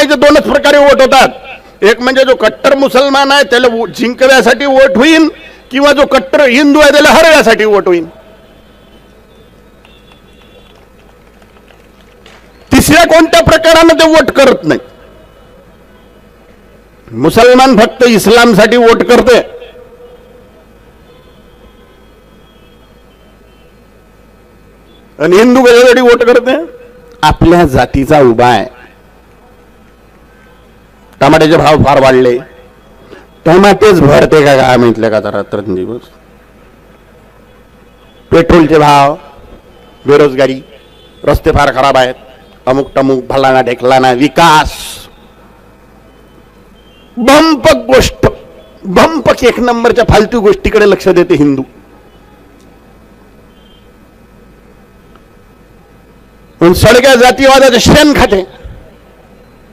म्हणायचे दोनच प्रकारे वोट होतात. एक म्हणजे जो कट्टर मुसलमान आहे त्याला जिंकण्यासाठी वोट होईल, किंवा जो कट्टर हिंदू आहे त्याला हरवण्यासाठी वोट होईल. तिसऱ्या कोणत्या प्रकारानं ते वोट करत नाही. मुसलमान फक्त इस्लामसाठी वोट करते, आणि हिंदू कशासाठी वोट करते? आपल्या जातीचा उभा आहे. टमाट्याचे भाव फार वाढले, टमाटेच भरते का काय म्हटलं का जरा दिवस. पेट्रोलचे भाव, बेरोजगारी, रस्ते फार खराब आहेत, अमुक टमुक भलाना ढेकलाना विकास, बंपक गोष्ट, बंपक एक नंबरच्या फालतू गोष्टीकडे लक्ष देते हिंदू. सडक्या जातीवादाचे शेण खाते.